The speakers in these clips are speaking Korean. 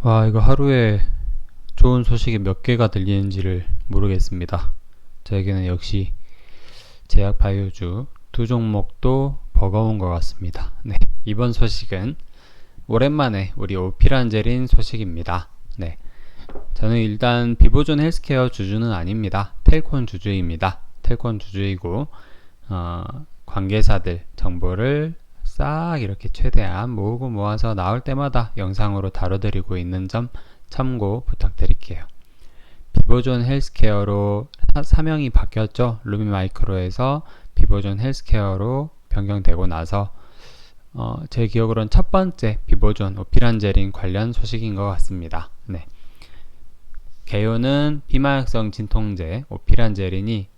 와, 이거 하루에 좋은 소식이 몇 개가 들리는지를 모르겠습니다. 저에게는 역시 제약 바이오주 두 종목도 버거운 것 같습니다. 네, 이번 소식은 오랜만에 우리 오피란제린 소식입니다. 네, 저는 일단 비보존 헬스케어 주주는 아닙니다. 텔콘 주주입니다. 텔콘 주주이고 관계사들 정보를 싹 이렇게 최대한 모으고 모아서 나올 때마다 영상으로 다뤄드리고 있는 점 참고 부탁드릴게요. 비보존 헬스케어로 사명이 바뀌었죠. 루미마이크로에서 비보존 헬스케어로 변경되고 나서 제 기억으로는 첫 번째 비보존 오피란제린 관련 소식인 것 같습니다. 네. 개요는 비마약성 진통제 오피란제린이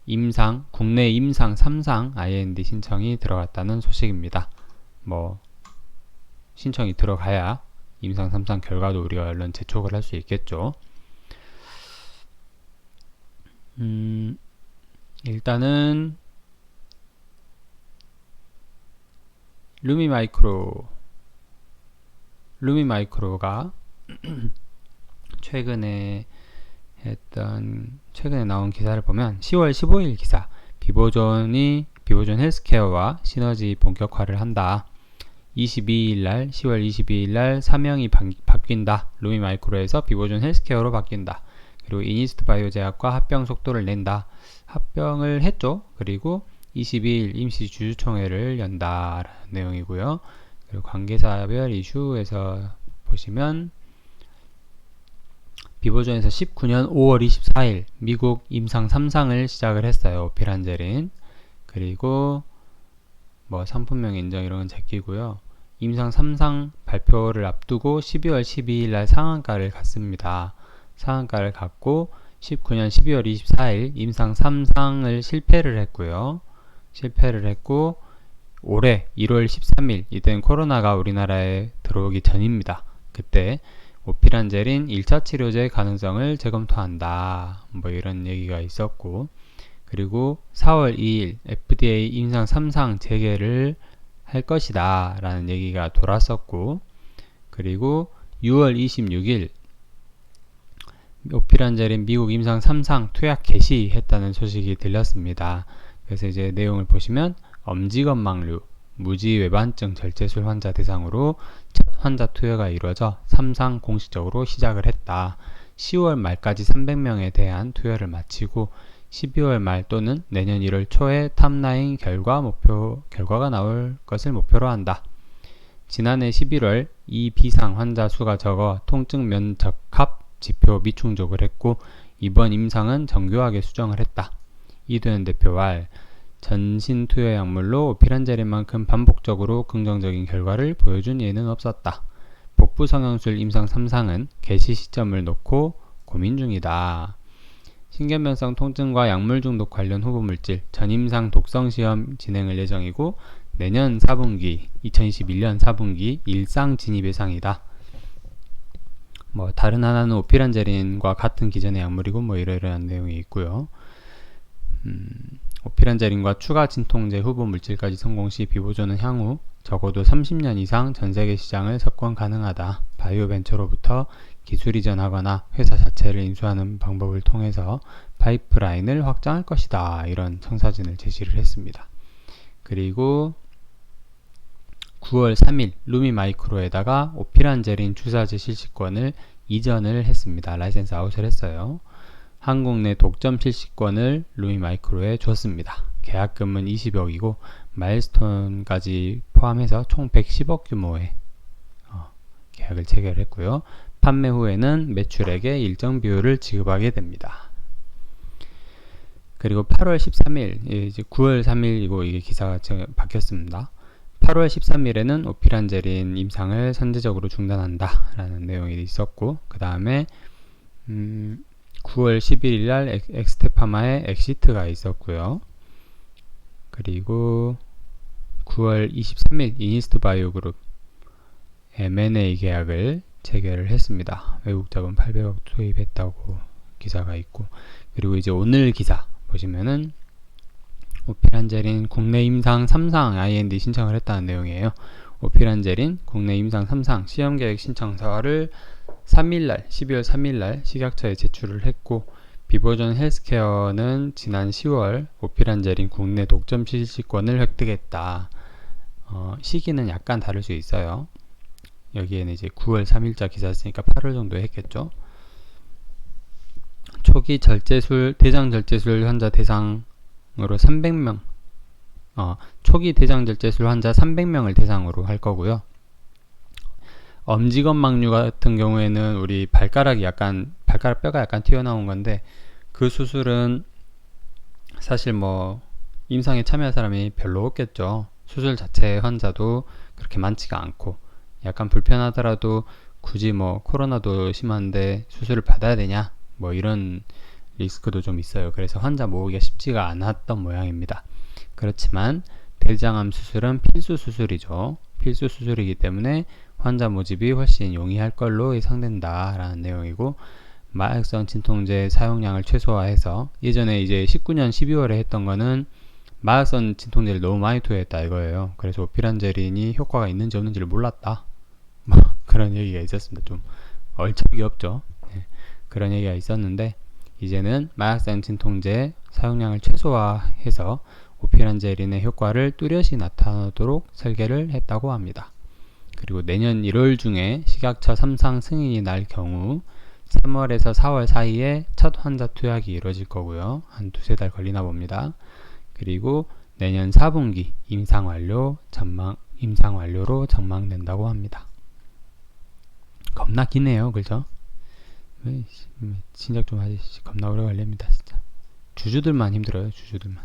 국내 임상 3상 IND 신청이 들어갔다는 소식입니다. 신청이 들어가야 임상 3상 결과도 우리가 얼른 재촉을 할 수 있겠죠. 일단은 루미마이크로가 최근에 나온 기사를 보면 10월 15일 기사 비보존 헬스케어와 시너지 본격화를 한다. 10월 22일날 사명이 바뀐다. 루미마이크로에서 비보존 헬스케어로 바뀐다. 그리고 이니스트 바이오제약과 합병 속도를 낸다. 합병을 했죠. 그리고 22일 임시 주주총회를 연다라는 내용이고요. 그리고 관계사별 이슈에서 보시면 비보존에서 19년 5월 24일 미국 임상 3상을 시작을 했어요. 오피란제린. 그리고 상품명 인정 이런 건 제끼고요. 임상 3상 발표를 앞두고 12월 12일 날 상한가를 갔습니다. 상한가를 갔고 19년 12월 24일 임상 3상을 실패를 했고요. 올해 1월 13일 이때는 코로나가 우리나라에 들어오기 전입니다. 그때 오피란제린 1차 치료제 가능성을 재검토한다. 이런 얘기가 있었고, 그리고 4월 2일 FDA 임상 3상 재개를 할 것이다 라는 얘기가 돌았었고, 그리고 6월 26일 오피란제린 미국 임상 3상 투약 개시했다는 소식이 들렸습니다. 그래서 이제 내용을 보시면 엄지건망류, 무지외반증 절제술 환자 대상으로 첫 환자 투여가 이루어져 3상 공식적으로 시작을 했다. 10월 말까지 300명에 대한 투여를 마치고 12월 말 또는 내년 1월 초에 탑라인 결과가 나올 것을 목표로 한다. 지난해 11월 이 비상 환자 수가 적어 통증 면적합 지표 미충족을 했고 이번 임상은 정교하게 수정을 했다. 이도현 대표 말 전신 투여 약물로 오피란제린만큼 반복적으로 긍정적인 결과를 보여준 예는 없었다. 복부 성형술 임상 3상은 개시 시점을 놓고 고민 중이다. 신경변성 통증과 약물 중독 관련 후보물질 전임상 독성 시험 진행을 예정이고 내년 4분기 2021년 4분기 일상 진입 예상이다. 다른 하나는 오피란제린과 같은 기존의 약물이고 이러이러한 내용이 있고요. 오피란제린과 추가 진통제 후보 물질까지 성공 시 비보존은 향후 적어도 30년 이상 전세계 시장을 석권 가능하다. 바이오벤처로부터 기술 이전하거나 회사 자체를 인수하는 방법을 통해서 파이프라인을 확장할 것이다. 이런 청사진을 제시를 했습니다. 그리고 9월 3일 루미마이크로에다가 오피란제린 주사제 실시권을 이전을 했습니다. 라이센스 아웃을 했어요. 한국 내 독점 실시권을 루미마이크로에 줬습니다. 계약금은 20억이고 마일스톤까지 포함해서 총 110억 규모의 계약을 체결했고요. 판매 후에는 매출액의 일정 비율을 지급하게 됩니다. 그리고 8월 13일, 이제 9월 3일이고 이게 기사가 바뀌었습니다. 8월 13일에는 오피란제린 임상을 선제적으로 중단한다 라는 내용이 있었고, 그 다음에 9월 11일 날 엑스테파마의 엑시트가 있었고요. 그리고 9월 23일 이니스트 바이오 그룹 M&A 계약을 체결을 했습니다. 외국 자본 800억 투입했다고 기사가 있고, 그리고 이제 오늘 기사 보시면은 오피란제린 국내 임상 3상 IND 신청을 했다는 내용이에요. 오피란제린 국내 임상 3상 시험계획 신청서를 3일날 12월 3일날 식약처에 제출을 했고, 비보존 헬스케어는 지난 10월 오피란제린 국내 독점 실시권을 획득했다. 시기는 약간 다를 수 있어요. 여기에는 이제 9월 3일자 기사였으니까 8월 정도에 했겠죠. 초기 절제술, 대장 절제술 환자 대상으로 300명, 초기 대장 절제술 환자 300명을 대상으로 할 거고요. 엄지건망류 같은 경우에는 우리 발가락 뼈가 약간 튀어나온 건데, 그 수술은 사실 뭐 임상에 참여할 사람이 별로 없겠죠. 수술 자체 환자도 그렇게 많지가 않고, 약간 불편하더라도 굳이 뭐 코로나도 심한데 수술을 받아야 되냐, 뭐 이런 리스크도 좀 있어요. 그래서 환자 모으기가 쉽지가 않았던 모양입니다. 그렇지만 대장암 수술은 필수 수술이죠. 필수 수술이기 때문에 환자 모집이 훨씬 용이할 걸로 예상된다 라는 내용이고, 마약성 진통제 사용량을 최소화해서, 예전에 이제 19년 12월에 했던 거는 마약성 진통제를 너무 많이 투여했다 이거예요. 그래서 오피란제린이 효과가 있는지 없는지를 몰랐다, 뭐 그런 얘기가 있었습니다. 좀 얼척이 없죠. 네. 그런 얘기가 있었는데, 이제는 마약성 진통제 사용량을 최소화해서 오피란제린의 효과를 뚜렷이 나타나도록 설계를 했다고 합니다. 그리고 내년 1월 중에 식약처 3상 승인이 날 경우 3월에서 4월 사이에 첫 환자 투약이 이루어질 거고요. 한 두세 달 걸리나 봅니다. 그리고 내년 4분기 임상 완료로 전망된다고 합니다. 겁나 기네요, 그죠? 진작 좀 하지. 겁나 오래 걸립니다, 진짜. 주주들만 힘들어요, 주주들만.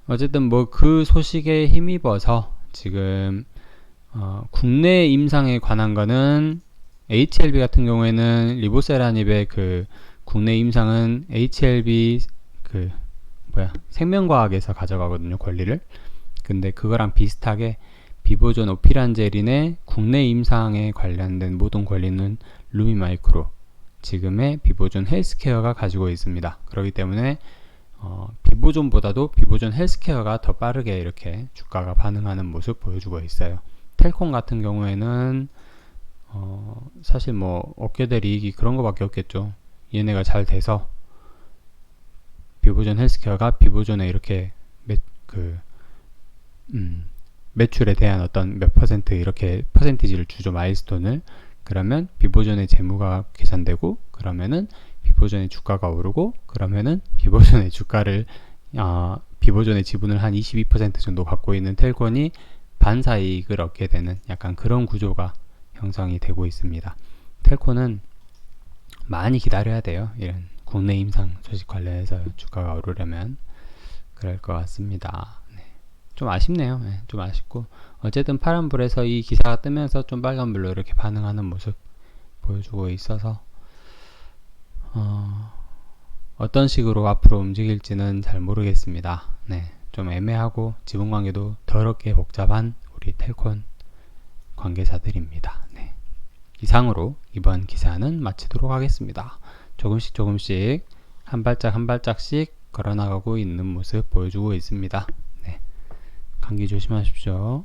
어쨌든 뭐 그 소식에 힘입어서 지금 국내 임상에 관한 거는 HLB 같은 경우에는 리보세라닙의 그 국내 임상은 HLB 생명과학에서 가져가거든요, 권리를. 근데 그거랑 비슷하게 비보존 오피란제린의 국내 임상에 관련된 모든 권리는 루미마이크로, 지금의 비보존 헬스케어가 가지고 있습니다. 그렇기 때문에 비보존보다도 비보존 헬스케어가 더 빠르게 이렇게 주가가 반응하는 모습 보여주고 있어요. 텔콤 같은 경우에는 사실 뭐 얻게 될 이익이 그런 거밖에 없겠죠. 얘네가 잘 돼서 비보존 헬스케어가 비보존에 이렇게 매출에 대한 어떤 몇 퍼센트 이렇게 퍼센티지를 주죠, 마일스톤을. 그러면 비보존의 재무가 계산되고, 그러면은 비보존의 주가가 오르고, 그러면은 비보존의 주가를 비보존의 지분을 한 22% 정도 갖고 있는 텔콘이 반사이익을 얻게 되는 약간 그런 구조가 형성이 되고 있습니다. 텔콘은 많이 기다려야 돼요. 이런 국내 임상 소식 관련해서 주가가 오르려면. 그럴 것 같습니다. 네. 좀 아쉽네요. 네, 좀 아쉽고, 어쨌든 파란불에서 이 기사가 뜨면서 좀 빨간불로 이렇게 반응하는 모습 보여주고 있어서 어떤 식으로 앞으로 움직일지는 잘 모르겠습니다. 네, 좀 애매하고 지분관계도 더럽게 복잡한 우리 텔콘 관계자들입니다. 네. 이상으로 이번 기사는 마치도록 하겠습니다. 조금씩 한 발짝씩 걸어나가고 있는 모습 보여주고 있습니다. 네. 감기 조심하십시오.